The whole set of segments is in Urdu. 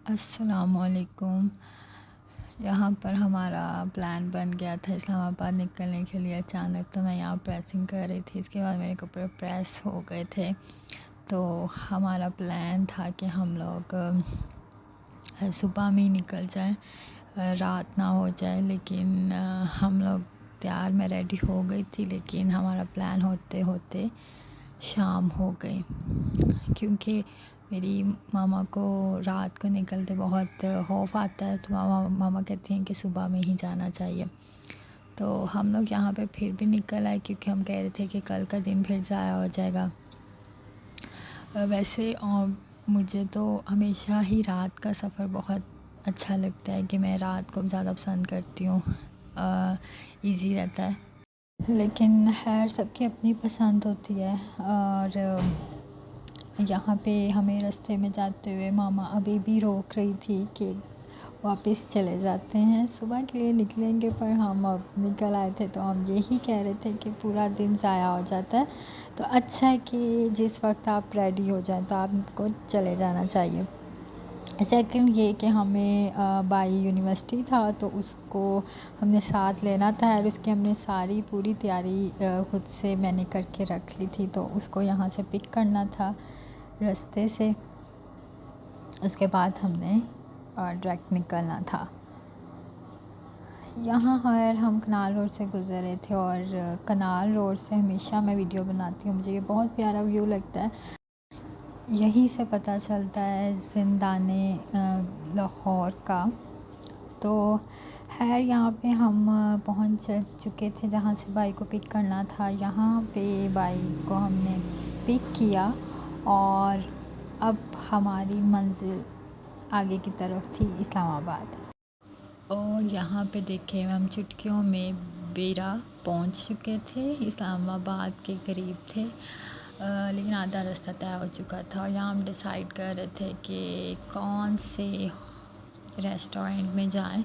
السلام علیکم۔ یہاں پر ہمارا پلان بن گیا تھا اسلام آباد نکلنے کے لیے اچانک، تو میں یہاں پریسنگ کر رہی تھی، اس کے بعد میرے کپڑے پریس ہو گئے تھے، تو ہمارا پلان تھا کہ ہم لوگ صبح میں ہی نکل جائیں، رات نہ ہو جائے، لیکن ہم لوگ تیار میں ریڈی ہو گئی تھی، لیکن ہمارا پلان ہوتے ہوتے شام ہو گئی، کیونکہ میری ماما کو رات کو نکلتے بہت خوف آتا ہے، تو ماما کہتی ہیں کہ صبح میں ہی جانا چاہیے۔ تو ہم لوگ یہاں پہ پھر بھی نکل آئے، کیونکہ ہم کہہ رہے تھے کہ کل کا دن پھر ضائع ہو جائے گا۔ ویسے مجھے تو ہمیشہ ہی رات کا سفر بہت اچھا لگتا ہے، کہ میں رات کو زیادہ پسند کرتی ہوں، ایزی رہتا ہے، لیکن خیر سب کی اپنی پسند ہوتی ہے۔ اور یہاں پہ ہمیں رستے میں جاتے ہوئے ماما ابھی بھی روک رہی تھی کہ واپس چلے جاتے ہیں، صبح کے لیے نکلیں گے، پر ہم اب نکل آئے تھے، تو ہم یہی کہہ رہے تھے کہ پورا دن ضائع ہو جاتا ہے، تو اچھا ہے کہ جس وقت آپ ریڈی ہو جائیں تو آپ کو چلے جانا چاہیے۔ سیکنڈ یہ کہ ہمیں بائی یونیورسٹی تھا، تو اس کو ہم نے ساتھ لینا تھا، اور اس کی ہم نے ساری پوری تیاری خود سے میں نے کر کے رکھ لی تھی، تو اس کو یہاں سے پک کرنا تھا رستے سے، اس کے بعد ہم نے ڈائریکٹ نکلنا تھا۔ یہاں خیر ہم کنال روڈ سے گزرے تھے، اور کنال روڈ سے ہمیشہ میں ویڈیو بناتی ہوں، مجھے یہ بہت پیارا ویو لگتا ہے، یہیں سے پتہ چلتا ہے زندان لاہور کا۔ تو خیر یہاں پہ ہم پہنچ چکے تھے جہاں سے بائی کو پک کرنا تھا، یہاں پہ بائی کو ہم نے پک کیا، اور اب ہماری منزل آگے کی طرف تھی اسلام آباد، اور یہاں پہ دیکھیں ہم چٹکیوں میں بیرا پہنچ چکے تھے، اسلام آباد کے قریب تھے، لیکن آدھا رستہ طے ہو چکا تھا، اور یہاں ہم ڈیسائیڈ کر رہے تھے کہ کون سے ریسٹورنٹ میں جائیں۔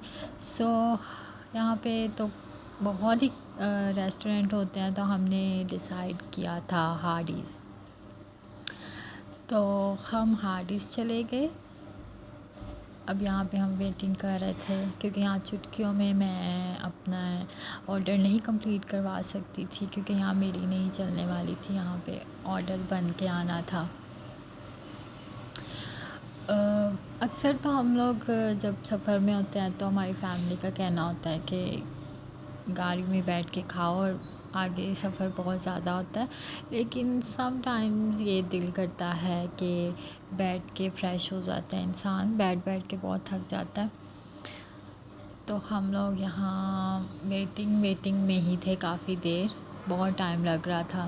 یہاں پہ تو بہت ہی ریسٹورنٹ ہوتے ہیں، تو ہم نے ڈیسائیڈ کیا تھا ہارڈیز، تو ہم ہارڈیز چلے گئے۔ اب یہاں پہ ہم ویٹنگ کر رہے تھے، کیونکہ یہاں چٹکیوں میں اپنا آرڈر نہیں کمپلیٹ کروا سکتی تھی، کیونکہ یہاں میری نہیں چلنے والی تھی، یہاں پہ آرڈر بن کے آنا تھا۔ اکثر تو ہم لوگ جب سفر میں ہوتے ہیں تو ہماری فیملی کا کہنا ہوتا ہے کہ گاڑی میں بیٹھ کے کھاؤ، اور آگے سفر بہت زیادہ ہوتا ہے، لیکن سم ٹائمز یہ دل کرتا ہے کہ بیٹھ کے فریش ہو جاتا ہے انسان، بیٹھ کے بہت تھک جاتا ہے، تو ہم لوگ یہاں ویٹنگ میں ہی تھے کافی دیر، بہت ٹائم لگ رہا تھا۔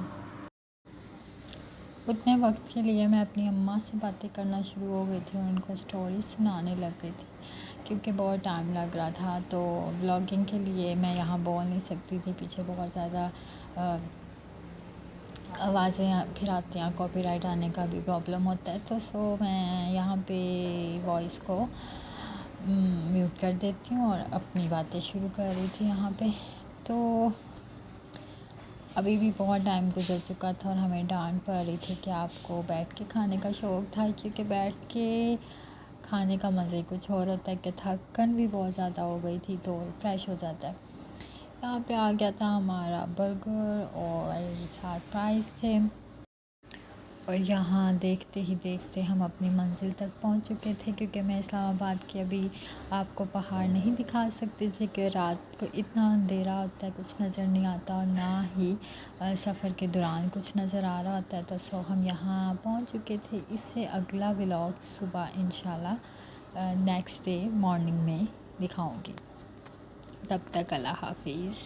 اتنے وقت کے لیے میں اپنی اماں سے باتیں کرنا شروع ہو گئی تھی، اور ان کو اسٹوری سنانے لگ گئی تھی، کیونکہ بہت ٹائم لگ رہا تھا، تو ولاگنگ کے لیے میں یہاں بول نہیں سکتی تھی، پیچھے بہت زیادہ آوازیں پھر آتی ہیں، کاپی رائٹ آنے کا بھی پرابلم ہوتا ہے، تو میں یہاں پہ وائس کو میوٹ کر دیتی ہوں، اور اپنی باتیں شروع کر رہی تھی یہاں پہ۔ تو ابھی بھی بہت ٹائم گزر چکا تھا، اور ہمیں ڈانٹ پڑ رہی تھی کہ آپ کو بیٹھ کے کھانے کا شوق تھا، کیونکہ بیٹھ کے کھانے کا مزہ ہی کچھ اور ہوتا ہے، کہ تھکن بھی بہت زیادہ ہو گئی تھی، تو فریش ہو جاتا ہے۔ یہاں پہ آ گیا تھا ہمارا برگر، اور ساتھ فرائز تھے، اور یہاں دیکھتے ہی دیکھتے ہم اپنی منزل تک پہنچ چکے تھے، کیونکہ میں اسلام آباد کے ابھی آپ کو پہاڑ نہیں دکھا سکتی تھی، کہ رات کو اتنا اندھیرا ہوتا ہے، کچھ نظر نہیں آتا، اور نہ ہی سفر کے دوران کچھ نظر آ رہا ہوتا ہے، تو ہم یہاں پہنچ چکے تھے۔ اس سے اگلا ولاگ صبح انشاءاللہ نیکسٹ ڈے مارننگ میں دکھاؤں گی، تب تک اللہ حافظ۔